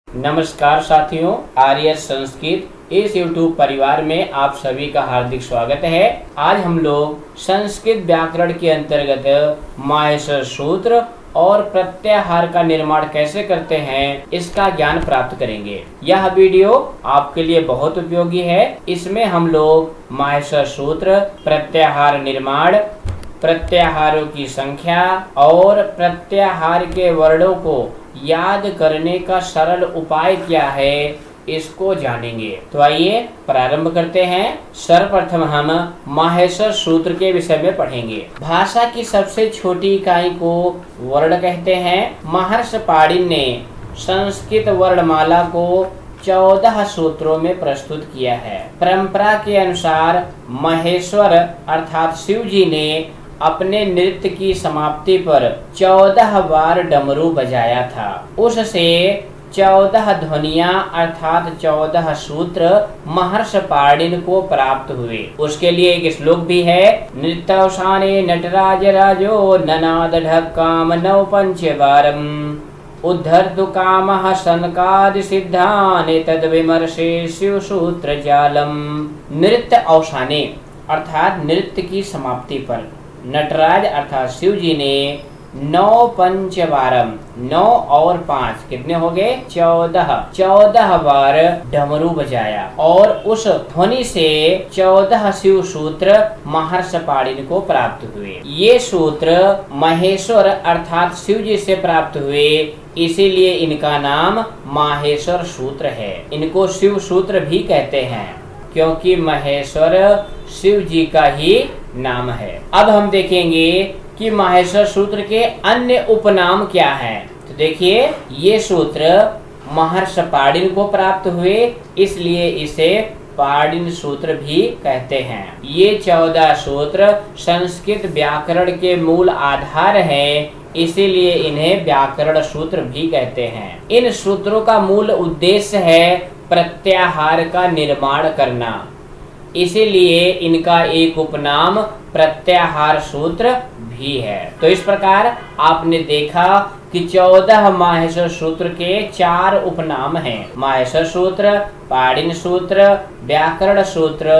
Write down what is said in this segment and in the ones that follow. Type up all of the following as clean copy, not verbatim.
नमस्कार साथियों, आर्य संस्कृत इस YouTube परिवार में आप सभी का हार्दिक स्वागत है। आज हम लोग संस्कृत व्याकरण के अंतर्गत माहेश्वर सूत्र और प्रत्याहार का निर्माण कैसे करते हैं इसका ज्ञान प्राप्त करेंगे। यह वीडियो आपके लिए बहुत उपयोगी है। इसमें हम लोग माहेश्वर सूत्र, प्रत्याहार निर्माण, प्रत्याहारों की संख्या और प्रत्याहार के वर्णों को याद करने का सरल उपाय क्या है इसको जानेंगे। तो आइए प्रारंभ करते हैं। सर्वप्रथम हम माहेश्वर सूत्र के विषय में पढ़ेंगे। भाषा की सबसे छोटी इकाई को वर्ण कहते हैं। महर्षि पाणिनि ने संस्कृत वर्णमाला को 14 सूत्रों में प्रस्तुत किया है। परंपरा के अनुसार महेश्वर अर्थात शिव जी ने अपने नृत्य की समाप्ति पर 14 बार डमरू बजाया था। उससे 14 ध्वनियां अर्थात 14 सूत्र महर्षि पाणिनि को प्राप्त हुए। उसके लिए एक श्लोक भी है। नृत्यावसाने नटराज राजो ननाद ढक्काम नव पंचवारम उद्धर्तु कामः सनकादि सिद्धाने तद विमर्शे शिव सूत्र जालम। नृत्य अवसाने अर्थात नृत्य की समाप्ति पर नटराज अर्थात शिव जी ने 9 पंचवारम 9 और 5 कितने हो गए 14 बार डमरू बजाया और उस ध्वनि से 14 शिव सूत्र महर्षि पाणिनि को प्राप्त हुए। ये सूत्र महेश्वर अर्थात शिव जी से प्राप्त हुए, इसीलिए इनका नाम माहेश्वर सूत्र है। इनको शिव सूत्र भी कहते हैं क्योंकि महेश्वर शिव जी का ही नाम है। अब हम देखेंगे कि माहेश्वर सूत्र के अन्य उपनाम क्या हैं। तो देखिए, ये सूत्र महर्षि पाणिनि को प्राप्त हुए, इसलिए इसे पाणिनि सूत्र भी कहते हैं। ये 14 सूत्र संस्कृत व्याकरण के मूल आधार हैं, इसीलिए इन्हें व्याकरण सूत्र भी कहते हैं। इन सूत्रों का मूल उद्देश्य है प्रत्याहार का निर्माण करना, इसीलिए इनका एक उपनाम प्रत्याहार सूत्र भी है। तो इस प्रकार आपने देखा कि 14 माहेश्वर सूत्र के 4 उपनाम हैं। माहेश्वर सूत्र, पाणिनि सूत्र, व्याकरण सूत्र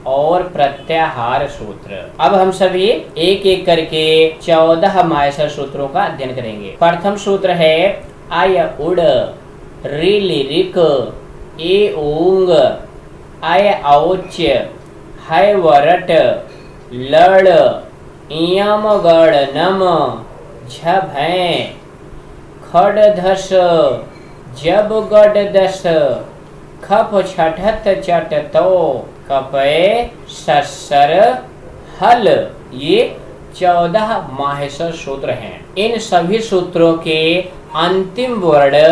और प्रत्याहार सूत्र। अब हम सभी एक एक करके 14 माहेश्वर सूत्रों का अध्ययन करेंगे। प्रथम सूत्र है आय उड़ रि ऋक ए ऊंग आय औच है वरट लड़ इयम गड़ नम झ भैं खड धस जब गड दस खप छठत चट तो कपे ससर हल। ये 14 माहेश्वर सूत्र हैं। इन सभी सूत्रों के अंतिम वर्ण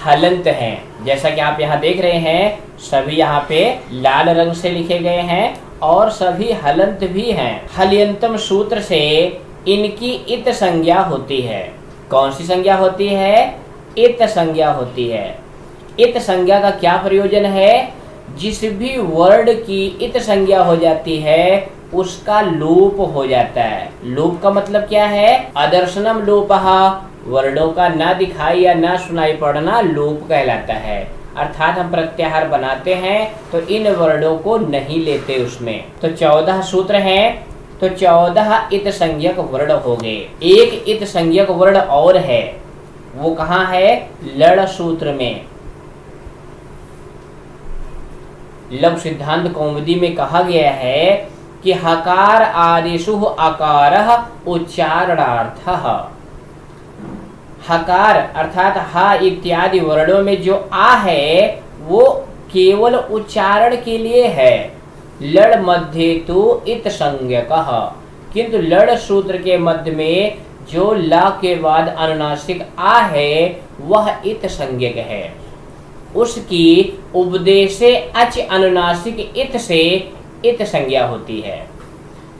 हलंत हैं। जैसा कि आप यहाँ देख रहे हैं, सभी यहाँ पे लाल रंग से लिखे गए हैं और सभी हलंत भी हैं। हल्यंतम सूत्र से इनकी इत संज्ञा होती है। कौन सी संज्ञा होती है? इत संज्ञा होती है। इत संज्ञा का क्या प्रयोजन है? जिस भी वर्ण की इत संज्ञा हो जाती है उसका लोप हो जाता है। लोप का मतलब क्या है? अदर्शनम लोपः, वर्णों का ना दिखाई या ना सुनाई पड़ना लोप कहलाता है। अर्थात हम प्रत्याहार बनाते हैं तो इन वर्णों को नहीं लेते उसमें। तो 14 सूत्र हैं, तो 14 इत संज्ञक वर्ण हो गए। एक इत संज्ञक वर्ण और है, वो कहाँ है? लड़ सूत्र में। लघु सिद्धांत कौमुदी में कहा गया है कि हकार आदिषु अकारः उच्चारणार्थः। हकार अर्थात हा इत्यादि वर्णों में जो आ है वो केवल उच्चारण के लिए है। लड़ मध्य तो इत संज्ञकः, किंतु लड़ सूत्र के मध्य में जो ला के बाद अनुनासिक आ है वह इत संज्ञक है। उसकी उपदेशे अच अनुनासिक इत से इत संज्ञा होती है।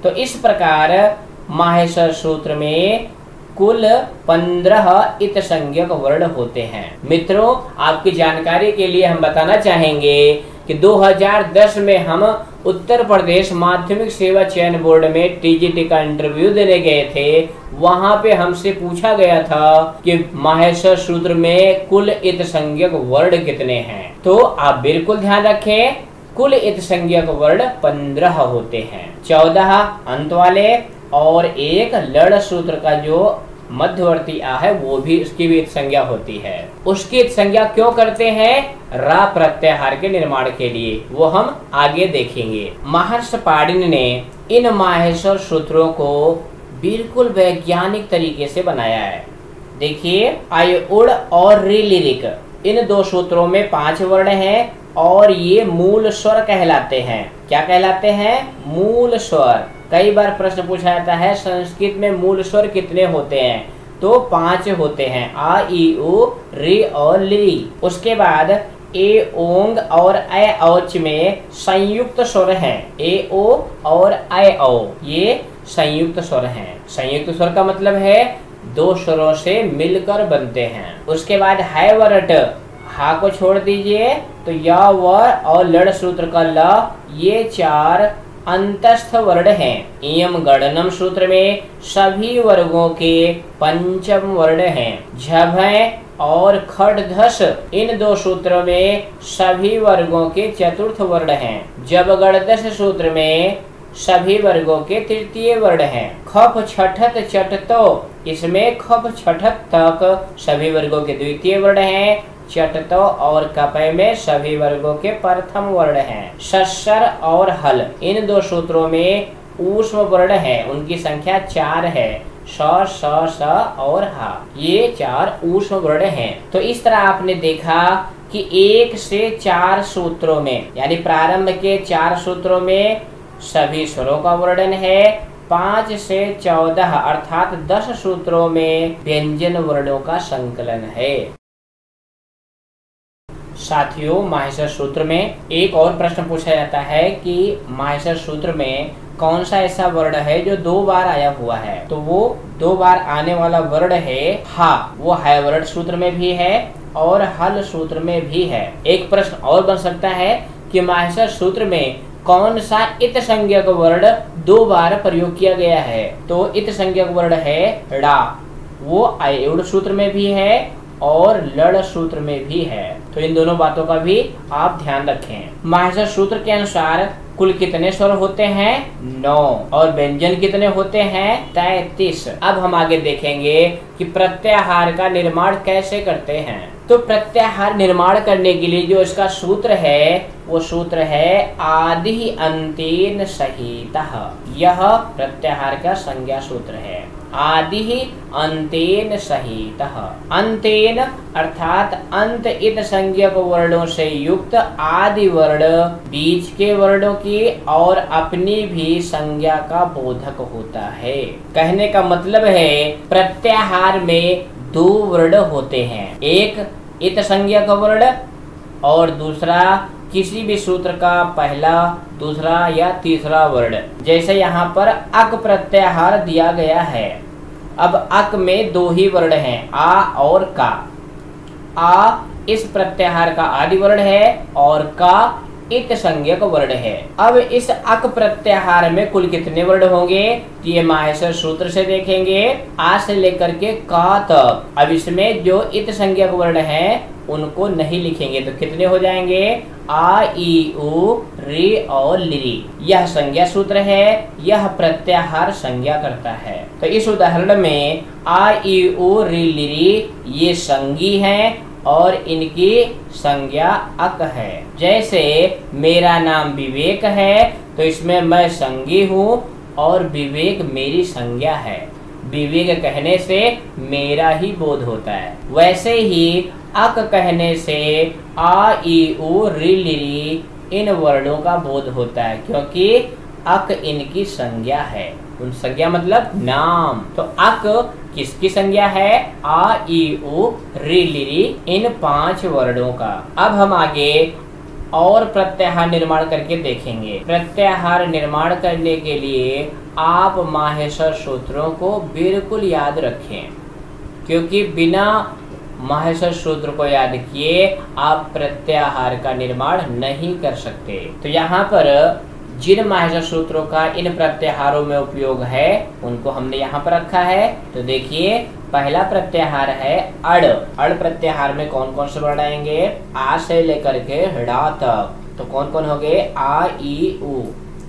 तो इस प्रकार माहेश्वर सूत्र में कुल 15 इत संज्ञक वर्ण होते हैं। मित्रों, आपकी जानकारी के लिए हम बताना चाहेंगे कि 2010 में हम उत्तर प्रदेश माध्यमिक सेवा चयन बोर्ड में टीजीटी का इंटरव्यू देने गए थे। वहां पे हमसे पूछा गया था कि माहेश्वर सूत्र में कुल इत संज्ञक वर्ण कितने हैं। तो आप बिल्कुल ध्यान रखें, कुल इत संज्ञक वर्ण 15 होते हैं, 14 अंत वाले और एक लड़ सूत्र का जो मध्यवर्ती आ है वो भी, उसकी भी संज्ञा होती है। उसकी संज्ञा क्यों करते हैं? रा प्रत्याहार के निर्माण के लिए, वो हम आगे देखेंगे। महर्षि पाणिनि ने इन माहेश्वर सूत्रों को बिल्कुल वैज्ञानिक तरीके से बनाया है। देखिए, आयुड़ और रिलिरिक इन दो सूत्रों में 5 वर्ण हैं और ये मूल स्वर कहलाते हैं। क्या कहलाते हैं? मूल स्वर। कई बार प्रश्न पूछा जाता है संस्कृत में मूल स्वर कितने होते हैं, तो 5 होते हैं, आ ई उ री और ली। उसके बाद ए ओंग और ऐ औच में संयुक्त स्वर हैं, ए ओ और ऐ औ, ये संयुक्त स्वर हैं। संयुक्त स्वर का मतलब है 2 स्वरों से मिलकर बनते हैं। उसके बाद है वरट, हा को छोड़ दीजिए तो या व और लड़ सूत्र का ल, ये 4 अंतस्थ वर्ण हैं। इयम गणनम सूत्र में सभी वर्गों के पंचम वर्ण हैं। झभ और खड़धस इन 2 सूत्रों में सभी वर्गों के चतुर्थ वर्ण हैं। जब गणदस सूत्र में सभी वर्गों के तृतीय वर्ण हैं। खप छठत चटतो, इसमें खप छठत तक सभी वर्गों के द्वितीय वर्ण हैं। चटतो और कपय में सभी वर्गों के प्रथम वर्ण हैं। सस्सर और हल इन 2 सूत्रों में ऊष्म वर्ण है, उनकी संख्या 4 है। स स स और हा, ये 4 ऊष्म वर्ण हैं। तो इस तरह आपने देखा कि 1 से 4 सूत्रों में, यानी प्रारंभ के 4 सूत्रों में सभी स्वरों का वर्णन है। 5 से 14 अर्थात 10 सूत्रों में व्यंजन वर्णों का संकलन है। साथियों, माहेश्वर सूत्र में एक और प्रश्न पूछा जाता है कि माहेश्वर सूत्र में कौन सा ऐसा वर्ण है जो 2 बार आया हुआ है। तो वो 2 बार आने वाला वर्ण है हा। वो है वर्ण सूत्र में भी है और हल सूत्र में भी है। एक प्रश्न और बन सकता है कि माहेश्वर सूत्र में कौन सा इत संज्ञक वर्ण 2 बार प्रयोग किया गया है। तो इत संज्ञक वर्ण है ड़ा, वो आयुड़ सूत्र में भी है और लड़ सूत्र में भी है। तो इन दोनों बातों का भी आप ध्यान रखें। माहेश्वर सूत्र के अनुसार कुल कितने स्वर होते हैं? 9 और व्यंजन कितने होते हैं? 33। अब हम आगे देखेंगे कि प्रत्याहार का निर्माण कैसे करते हैं। तो प्रत्याहार निर्माण करने के लिए जो इसका सूत्र है वो सूत्र है आदि अंतेन सहितः। यह प्रत्याहार का संज्ञा सूत्र है, आदि अंतेन सहितः। अंतेन अर्थात अंत इत संज्ञक वर्णों से युक्त आदि वर्ण बीच के वर्णों की और अपनी भी संज्ञा का बोधक होता है। कहने का मतलब है प्रत्याहार में 2 वर्ण होते हैं, एक इत संज्ञक वर्ण और दूसरा किसी भी सूत्र का पहला, दूसरा या तीसरा वर्ण। जैसे यहाँ पर अक प्रत्याहार दिया गया है। अब अक में 2 ही वर्ण हैं, आ और का। आ इस प्रत्याहार का आदि वर्ण है और का इत संज्ञक वर्ण है। अब इस अक प्रत्याहार में कुल कितने वर्ण होंगे? ये माहेश्वर सूत्र से देखेंगे, आ से लेकर के का तक। अब इसमें जो इत संज्ञक वर्ण है उनको नहीं लिखेंगे तो कितने हो जाएंगे? आ ई उ री और लिरी। यह संज्ञा सूत्र है, यह प्रत्याहार संज्ञा करता है। तो इस उदाहरण में आ ई उ री लिरी ये संज्ञी हैं और इनकी संज्ञा अक है। जैसे मेरा नाम विवेक है तो इसमें मैं संज्ञी हूँ और विवेक मेरी संज्ञा है। विवेक कहने से मेरा ही बोध होता है। वैसे ही अक कहने से आ ई उ री लिरी इन वर्णों का बोध होता है, क्योंकि अक इनकी संज्ञा है। उन संज्ञा मतलब नाम। तो अक किसकी संज्ञा है? आ ई उ री लिरी इन 5 वर्णों का। अब हम आगे और प्रत्याहार निर्माण करके देखेंगे। प्रत्याहार निर्माण करने के लिए आप माहेश्वर सूत्रों को बिल्कुल याद रखें, क्योंकि बिना माहेश्वर सूत्र को याद किए आप प्रत्याहार का निर्माण नहीं कर सकते। तो यहाँ पर जिन माहेश्वर सूत्रों का इन प्रत्याहारों में उपयोग है उनको हमने यहाँ पर रखा है। तो देखिए पहला प्रत्याहार है अड़। अड़ प्रत्याहार में कौन कौन से वर्ण आएंगे? आ से लेकर के ड़ा तक। तो कौन कौन हो गए? आ ई उ,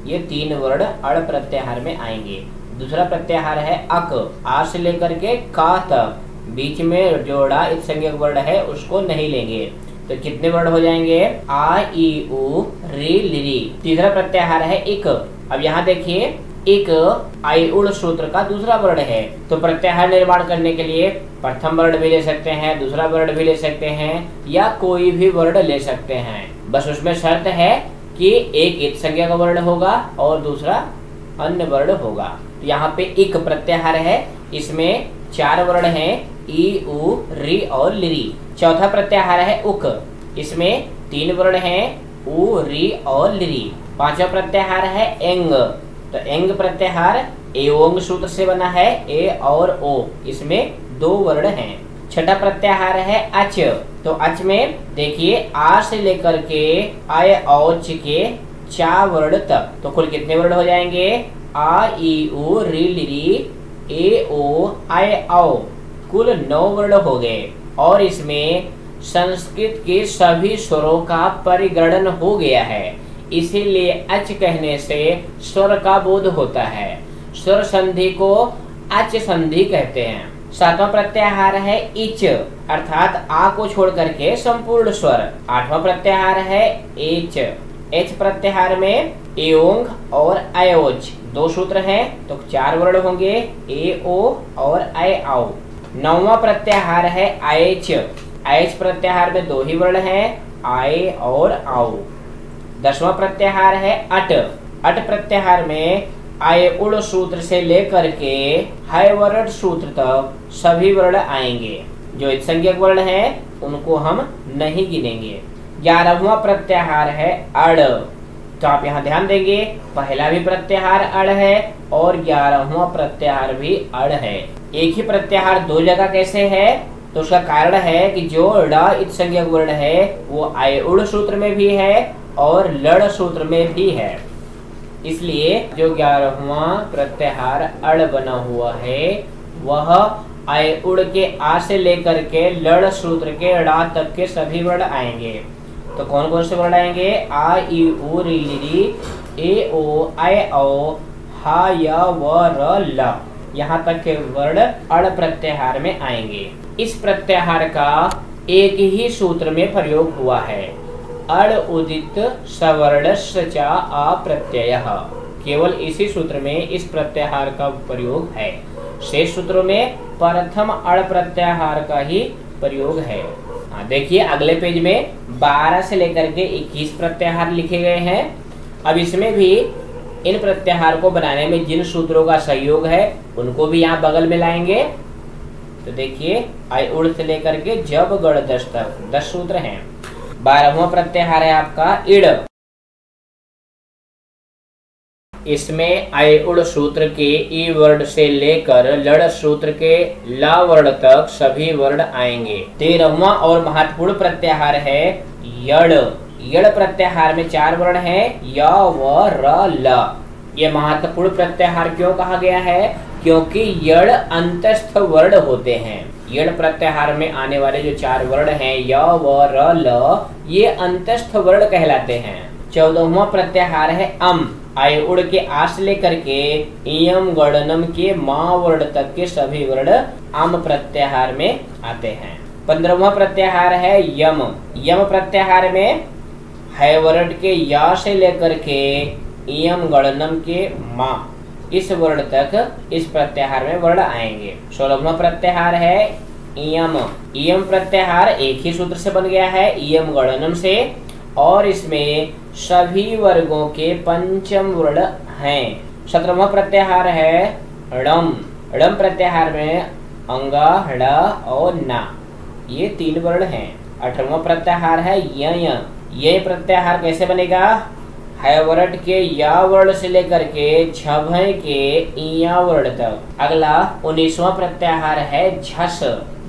ये 3 वर्ण अड़ प्रत्याहार में आएंगे। दूसरा प्रत्याहार है अक। आ से लेकर के का तक, बीच में जो ड़ा इत संज्ञक वर्ण है उसको नहीं लेंगे। तो कितने वर्ण हो जाएंगे? आ ई उ री लिरी। तीसरा प्रत्याहार है इक। अब यहाँ देखिए इक आई उड़ सूत्र का दूसरा वर्ण है। तो प्रत्याहार निर्माण करने के लिए प्रथम वर्ण भी ले सकते हैं, दूसरा वर्ण भी ले सकते हैं, या कोई भी वर्ण ले सकते हैं। बस उसमें शर्त है कि एक इत संज्ञा का वर्ण होगा और दूसरा अन्य वर्ण होगा। तो यहाँ पे इक प्रत्याहार है, इसमें 4 वर्ण हैं, ई उ री और लिरी। चौथा प्रत्याहार है उक, इसमें 3 वर्ण हैं, उ री और लिरी। पांचवा प्रत्याहार है एंग। तो एंग प्रत्याहार एओंग सूत्र से बना है, ए और ओ, इसमें 2 वर्ण हैं। छठा प्रत्याहार है अच। तो अच में देखिए आ से लेकर के आय औच के 4 वर्ण तक। तो कुल कितने वर्ण हो जाएंगे? आ ई उ री लिरी ए ओ आय औ, कुल 9 वर्ण हो गए। और इसमें संस्कृत के सभी स्वरों का परिगणन हो गया है, इसीलिए अच कहने से स्वर का बोध होता है। स्वर संधि को अच संधि कहते हैं। सातवां प्रत्याहार है इच, अर्थात आ को छोड़ करके संपूर्ण स्वर। आठवां प्रत्याहार है एच। एच प्रत्याहार में एओंग और अयोच 2 सूत्र हैं, तो 4 वर्ण होंगे, ए ओ और अय आओ। नौवां प्रत्याहार है आयच। आयच प्रत्याहार में 2 ही वर्ण हैं, आए और आओ। 10वां प्रत्याहार है अट। अट प्रत्याहार में आय उड़ सूत्र से लेकर के हय वर्ण सूत्र तक सभी वर्ण आएंगे। जो इत संज्ञक वर्ण है उनको हम नहीं गिनेंगे। 11वां प्रत्याहार है अड़। तो आप यहाँ ध्यान देंगे, पहला भी प्रत्याहार अड़ है और 11वां प्रत्याहार भी अड़ है। एक ही प्रत्याहार 2 जगह कैसे है? तो उसका कारण है कि जो ड़ इत संज्ञक वर्ण है वो आय उड़ सूत्र में भी है और लड़ सूत्र में भी है। इसलिए जो 11वां प्रत्याहार अड़ बना हुआ है वह आय उड़ के आ से लेकर के लड़ सूत्र के ड़ा तक के सभी वर्ण आएंगे। तो कौन कौन से वर्ण आएंगे? आ ई उ री लिरी ए ओ आय औ हा या व र ल, यहाँ तक के वर्ण अड़ प्रत्याहार में आएंगे। इस प्रत्याहार का एक ही सूत्र में प्रयोग हुआ है, अड़ उदित सवर्णस्य च अप्रत्ययः। केवल इसी सूत्र में इस प्रत्याहार का प्रयोग है। शेष सूत्रों में प्रथम अड़ प्रत्याहार का ही प्रयोग है। देखिए अगले पेज में 12 से लेकर के 21 प्रत्याहार लिखे गए हैं। अब इसमें भी इन प्रत्याहार को बनाने में जिन सूत्रों का सहयोग है उनको भी यहाँ बगल में लाएंगे। तो देखिए आय उड़ से लेकर के जब गढ़ 10 तक 10 सूत्र हैं। 12वां प्रत्याहार है आपका इड़। इसमें आय उड़ सूत्र के ई वर्ण से लेकर लड़ सूत्र के ला वर्ण तक सभी वर्ण आएंगे। 13वां और महत्वपूर्ण प्रत्याहार है यड़। यड़ प्रत्याहार में 4 वर्ण हैं, य व र ल। ये महत्वपूर्ण प्रत्याहार क्यों कहा गया है? क्योंकि यड़ अंतस्थ वर्ण होते हैं। यड़ प्रत्याहार में आने वाले जो 4 वर्ण हैं य व र ल, ये अंतस्थ वर्ण कहलाते हैं। 14वां प्रत्याहार है अम। आय उड़ के आ से लेकर के इयम गणनम के मां वर्ण तक के सभी वर्ण अम प्रत्याहार में आते हैं। 15वां प्रत्याहार है यम। यम प्रत्याहार में है वर्ण के या से लेकर के इयम गणनम के मां, इस वर्ण तक इस प्रत्याहार में वर्ण आएंगे। 16वां प्रत्याहार है इयम। इयम प्रत्याहार एक ही सूत्र से बन गया है, इयम गणनम से, और इसमें सभी वर्गों के पंचम वर्ण हैं। 17वां प्रत्याहार है ड़म। ड़म प्रत्याहार में अंगा, ड़ और ना, ये 3 वर्ण हैं। 18वां प्रत्याहार है य। ये प्रत्याहार कैसे बनेगा? है वर्ण के या वर्ण से लेकर के झभय के इया वर्ण तक। अगला 19वां प्रत्याहार है झस।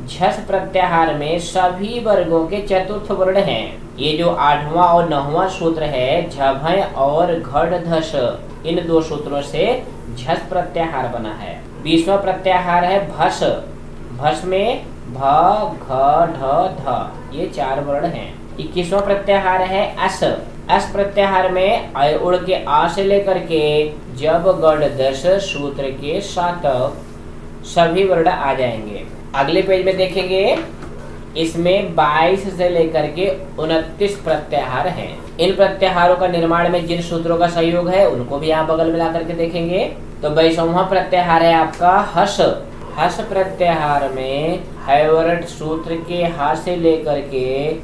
झस प्रत्याहार में सभी वर्गों के चतुर्थ वर्ण हैं। ये जो 8वां और 9वां सूत्र है झभय और घढ़-धस, इन दो सूत्रों से झस प्रत्याहार बना है। 20वां प्रत्याहार है भस। भस में भ घ ढ ध, ये 4 वर्ण हैं। 21वां प्रत्याहार है अस। अस प्रत्याहार में अय उड़ के आ से लेकर के जब गढ़ दस सूत्र के 7 सभी वर्ण आ जाएंगे। अगले पेज में देखेंगे, इसमें 22 से लेकर के 29 प्रत्याहार हैं। इन प्रत्याहारों का निर्माण में जिन सूत्रों का सहयोग है उनको भी यहाँ बगल मिला करके देखेंगे। तो 22वां प्रत्याहार है आपका हस। हस प्रत्याहार में हैवरट सूत्र के हा से लेकर के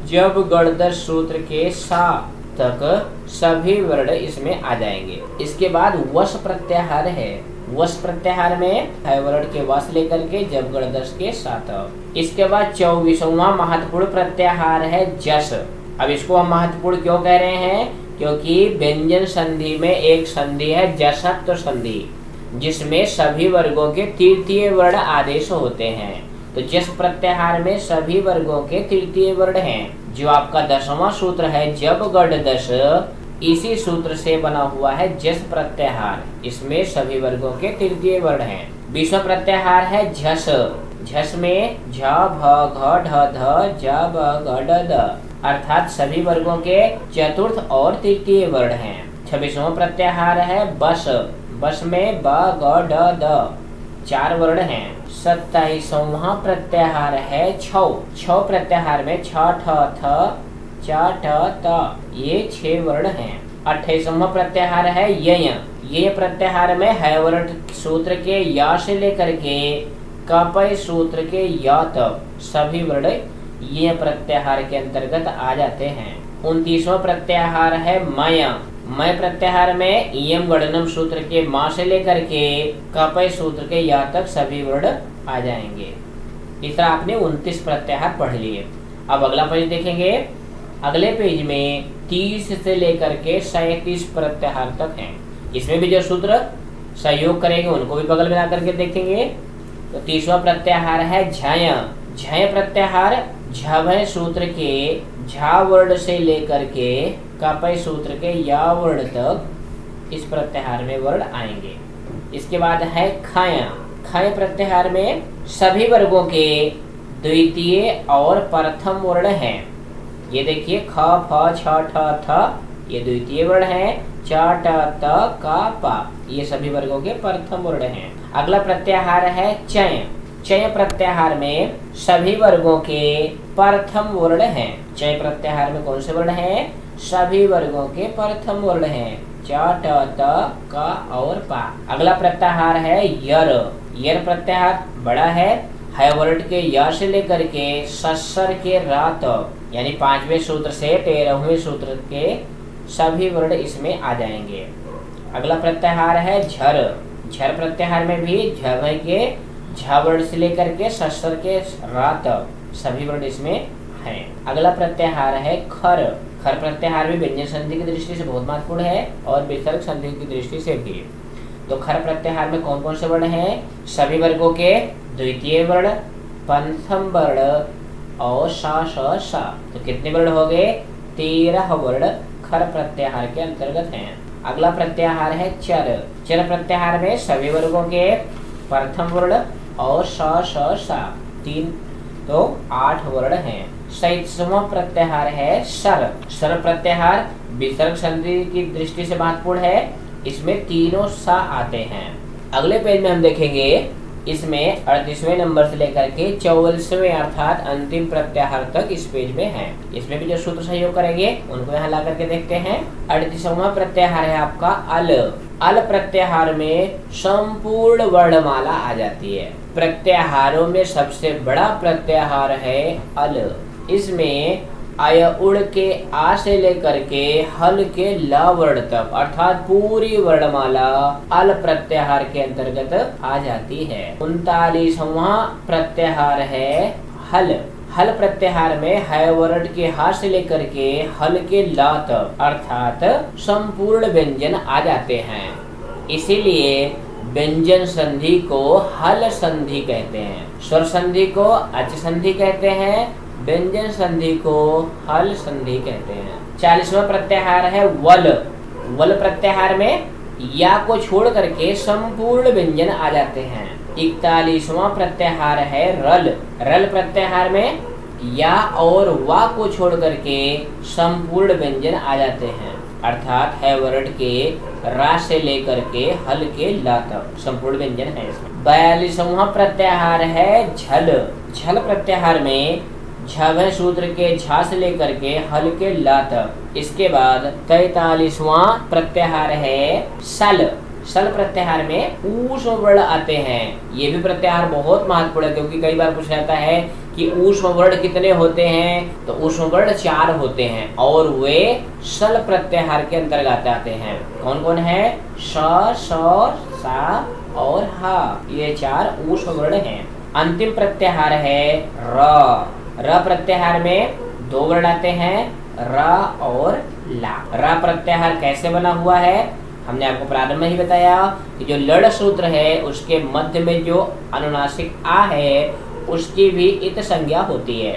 जब गणदस सूत्र के सा तक सभी वर्ण इसमें आ जाएंगे। इसके बाद वश प्रत्याहार है। वश प्रत्याहार में हैवरट के वश लेकर के जब गणदस के सा तक। इसके बाद 24वां महत्वपूर्ण प्रत्याहार है जस। अब इसको हम महत्वपूर्ण क्यों कह रहे हैं? क्योंकि व्यंजन संधि में एक संधि है जसत्व संधि, जिसमें सभी वर्गों के तृतीय वर्ण आदेश होते हैं। तो जस प्रत्याहार में सभी वर्गों के तृतीय वर्ण हैं। जो आपका 10वां सूत्र है जब गढ़ दस, इसी सूत्र से बना हुआ है जस प्रत्याहार, इसमें सभी वर्गों के तृतीय वर्ण हैं। 20वां प्रत्याहार है झस। झस में झ भ घ ढ ध ज ब ग ड द, अर्थात सभी वर्गों के चतुर्थ और तृतीय वर्ण हैं। 26वां प्रत्याहार है बस। बस में ब ग ड द, 4 वर्ण हैं। 27वां प्रत्याहार है छौ। छौ प्रत्याहार में छ ठ थ च ट त, ये 6 वर्ण हैं। 28वां प्रत्याहार है यय। ये प्रत्याहार में हैवरट सूत्र के या से लेकर के कपय सूत्र के या तक सभी वर्ण ये प्रत्याहार के अंतर्गत आ जाते हैं। 29वां प्रत्याहार है मय। मय प्रत्याहार में इयम गणनम सूत्र के मा से लेकर के कपय सूत्र के या तक सभी वर्ण आ जाएंगे। इस तरह आपने 29 प्रत्याहार पढ़ लिए। अब अगला पेज देखेंगे। अगले पेज में 30 से लेकर के 37 प्रत्याहार तक हैं। इसमें भी जो सूत्र सहयोग करेंगे उनको भी बगल में ला करके देखेंगे। तो 30वां प्रत्याहार है झय। झय प्रत्याहार झभय सूत्र के झा वर्ण से लेकर के कपय सूत्र के या वर्ण तक इस प्रत्याहार में वर्ण आएंगे। इसके बाद है खय। खय प्रत्याहार में सभी वर्गों के द्वितीय और प्रथम वर्ण हैं। ये देखिए ख फ छ ठ थ, ये द्वितीय वर्ण है। च ट त क प, ये सभी वर्गों के प्रथम वर्ण हैं। अगला प्रत्याहार है चय। चय प्रत्याहार में सभी वर्गों के प्रथम वर्ण हैं। चय प्रत्याहार में कौन से वर्ण हैं? सभी वर्गों के प्रथम वर्ण हैं। च ट त क और पा। अगला प्रत्याहार है यर। यर प्रत्याहार बड़ा है। हैवरट के य से लेकर के सस्सर के रा तक, यानी 5वें सूत्र से 13वें सूत्र के सभी वर्ण इसमें आ जाएंगे। अगला प्रत्याहार है झर। झर प्रत्याहार में भी झभय के झ वर्ण से लेकर के सस्सर के रा तक सभी वर्ण इसमें हैं। अगला प्रत्याहार है खर। खर प्रत्याहार भी व्यंजन संधि की दृष्टि से बहुत महत्वपूर्ण है और विसर्ग संधि की दृष्टि से भी। तो खर प्रत्याहार में कौन कौन से वर्ण हैं? सभी वर्गों के द्वितीय वर्ण, पंचम वर्ण और सा स सा। तो कितने वर्ण हो गए? 13 वर्ण खर प्रत्याहार के अंतर्गत हैं। अगला प्रत्याहार है चर। चर प्रत्याहार में सभी वर्गों के प्रथम वर्ण और सा स सा, 3, तो 8 वर्ण हैं। 27वां प्रत्याहार है सर। सर प्रत्याहार विसर्ग संधि की दृष्टि से महत्वपूर्ण है। इसमें तीनों सा आते हैं। अगले पेज में हम देखेंगे, इसमें 38वें नंबर से लेकर के 44वें अर्थात अंतिम प्रत्याहार तक इस पेज में है। इसमें भी जो सूत्र सहयोग करेंगे उनको यहाँ ला करके देखते हैं। 38वां प्रत्याहार है आपका अल। अल प्रत्याहार में संपूर्ण वर्णमाला आ जाती है। प्रत्याहारों में सबसे बड़ा प्रत्याहार है अल। इसमें अय उड़ के आ से लेकर के हल के ल वर्ण तक अर्थात पूरी वर्णमाला अल प्रत्याहार के अंतर्गत आ जाती है। 39वां प्रत्याहार है हल। हल प्रत्याहार में हैवरट के हा से लेकर के हल के ला तक अर्थात संपूर्ण व्यंजन आ जाते हैं। इसीलिए व्यंजन संधि को हल संधि कहते हैं, स्वर संधि को अच संधि कहते हैं, व्यंजन संधि को हल संधि कहते हैं। 40वां प्रत्याहार है वल। वल प्रत्याहार में या को छोड़ करके संपूर्ण व्यंजन आ जाते हैं। 41वां प्रत्याहार है रल। रल प्रत्याहार में या और वा को छोड़ करके संपूर्ण व्यंजन आ जाते हैं, अर्थात है वर्ड के रा से लेकर के हल के ला तक संपूर्ण व्यंजन है इसमें। 42वां प्रत्याहार है झल। झल प्रत्याहार में झ सूत्र के झा से लेकर के हल के ला तक। इसके बाद 43वां प्रत्याहार है सल। सल प्रत्याहार में ऊष्म वर्ण आते हैं। ये भी प्रत्याहार बहुत महत्वपूर्ण है, क्योंकि कई बार पूछा जाता है कि ऊष्म वर्ण कितने होते हैं, तो ऊष्म वर्ण 4 होते हैं और वे सल प्रत्याहार के अंतर्गत आते हैं। कौन कौन है? स, सा और हा, ये 4 ऊष्म वर्ण हैं। अंतिम प्रत्याहार है र। र प्रत्याहार में 2 वर्ण आते हैं, र और ला। र प्रत्याहार कैसे बना हुआ है? हमने आपको प्रारंभ में ही बताया कि जो लड़ सूत्र है उसके मध्य में जो अनुनासिक आ है उसकी भी इत संज्ञा होती है।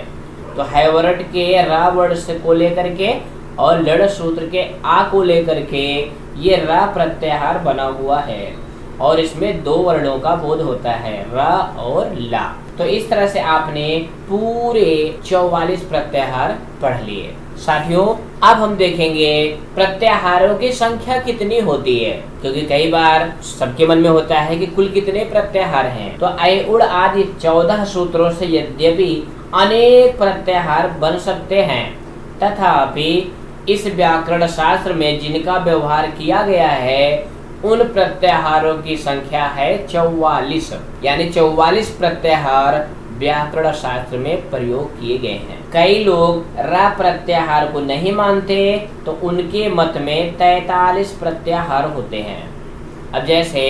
तो हैवरट के रा वर्ण से को लेकर के और लड़ सूत्र के आ को लेकर के ये रा प्रत्याहार बना हुआ है और इसमें 2 वर्णों का बोध होता है, रा और ला। तो इस तरह से आपने पूरे 44 प्रत्याहार पढ़ लिए। साथियों, अब हम देखेंगे प्रत्याहारों की संख्या कितनी होती है, क्योंकि कई बार सबके मन में होता है कि कुल कितने प्रत्याहार हैं। तो ऐ उड़ आदि 14 सूत्रों से यद्यपि अनेक प्रत्याहार बन सकते हैं, तथापि इस व्याकरण शास्त्र में जिनका व्यवहार किया गया है उन प्रत्याहारों की संख्या है 44, यानी 44 प्रत्याहार व्याकरण शास्त्र में प्रयोग किए गए हैं। कई लोग रा प्रत्याहार को नहीं मानते, तो उनके मत में 43 प्रत्याहार होते हैं। अब जैसे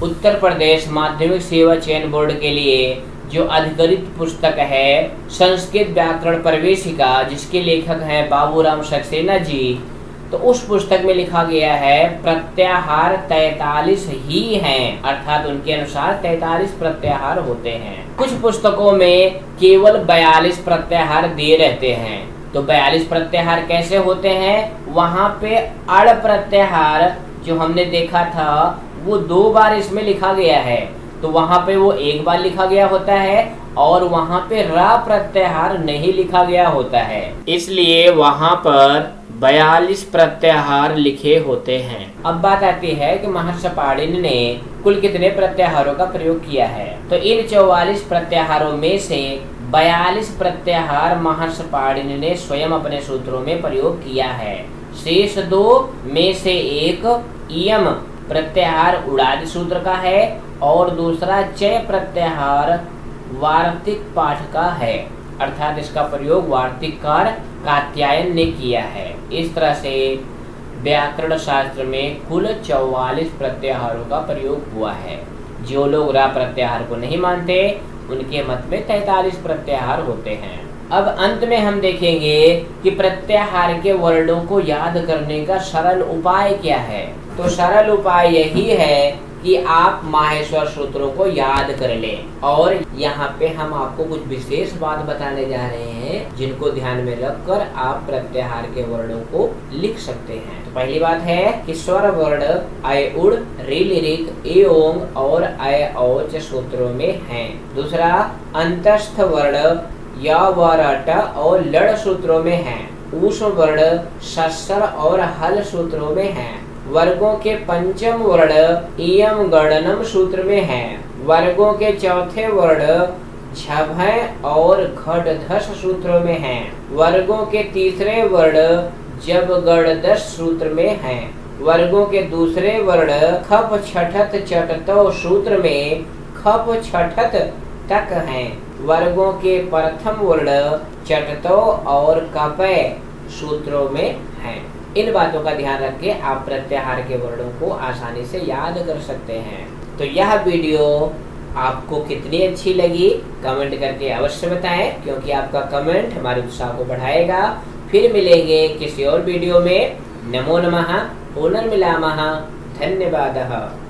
उत्तर प्रदेश माध्यमिक सेवा चयन बोर्ड के लिए जो अधिकृत पुस्तक है संस्कृत व्याकरण प्रवेशिका, जिसके लेखक हैं बाबूराम सक्सेना जी, तो उस पुस्तक में लिखा गया है प्रत्याहार 43 ही हैं, अर्थात उनके अनुसार 43 प्रत्याहार होते हैं। कुछ पुस्तकों में केवल 42 प्रत्याहार दिए रहते हैं। तो 42 प्रत्याहार कैसे होते हैं? वहाँ पे अड़ प्रत्याहार जो हमने देखा था वो 2 बार इसमें लिखा गया है, तो वहाँ पे वो 1 बार लिखा गया होता है और वहाँ पे रा प्रत्याहार नहीं लिखा गया होता है, इसलिए वहाँ पर 42 प्रत्याहार लिखे होते हैं। अब बात आती है कि महर्षि पाणिनि ने कुल कितने प्रत्याहारों का प्रयोग किया है। तो इन 44 प्रत्याहारों में से 42 प्रत्याहार महर्षि पाणिनि ने स्वयं अपने सूत्रों में प्रयोग किया है। शेष 2 में से एक इयम प्रत्याहार उड़ादि सूत्र का है और दूसरा चय प्रत्याहार वार्तिक पाठ का है, अर्थात इसका प्रयोग वार्तिककार कात्यायन ने किया है। इस तरह से व्याकरण शास्त्र में कुल 44 प्रत्याहारों का प्रयोग हुआ है। जो लोग रा प्रत्याहार को नहीं मानते उनके मत में 43 प्रत्याहार होते हैं। अब अंत में हम देखेंगे कि प्रत्याहार के वर्णों को याद करने का सरल उपाय क्या है। तो सरल उपाय यही है कि आप माहेश्वर सूत्रों को याद कर लें, और यहाँ पे हम आपको कुछ विशेष बात बताने जा रहे हैं जिनको ध्यान में रखकर आप प्रत्याहार के वर्णों को लिख सकते हैं। तो पहली बात है कि स्वर वर्ण अय उड़ ऋ लिरिक ए ओंग और अय औच सूत्रों में हैं। दूसरा अंतस्थ वर्ण य व रट और लड़ सूत्रों में हैं। ऊष्म वर्ण सस्सर और हल सूत्रों में हैं। वर्गों के पंचम वर्ण इयम गणनम सूत्र में हैं। वर्गों के चौथे वर्ण झभय और घटधस सूत्रों में हैं। वर्गों के तीसरे वर्ण जब गणदस सूत्र में हैं। वर्गों के दूसरे वर्ण खप छठत चटतो सूत्र में खप छठत तक हैं। वर्गों के प्रथम वर्ण चटतो और कपय सूत्रों में हैं। इन बातों का ध्यान रख के आप प्रत्याहार के वर्णों को आसानी से याद कर सकते हैं। तो यह वीडियो आपको कितनी अच्छी लगी कमेंट करके अवश्य बताएं, क्योंकि आपका कमेंट हमारे उत्साह को बढ़ाएगा। फिर मिलेंगे किसी और वीडियो में। नमो नमः, पुनर्मिलामः, धन्यवादः।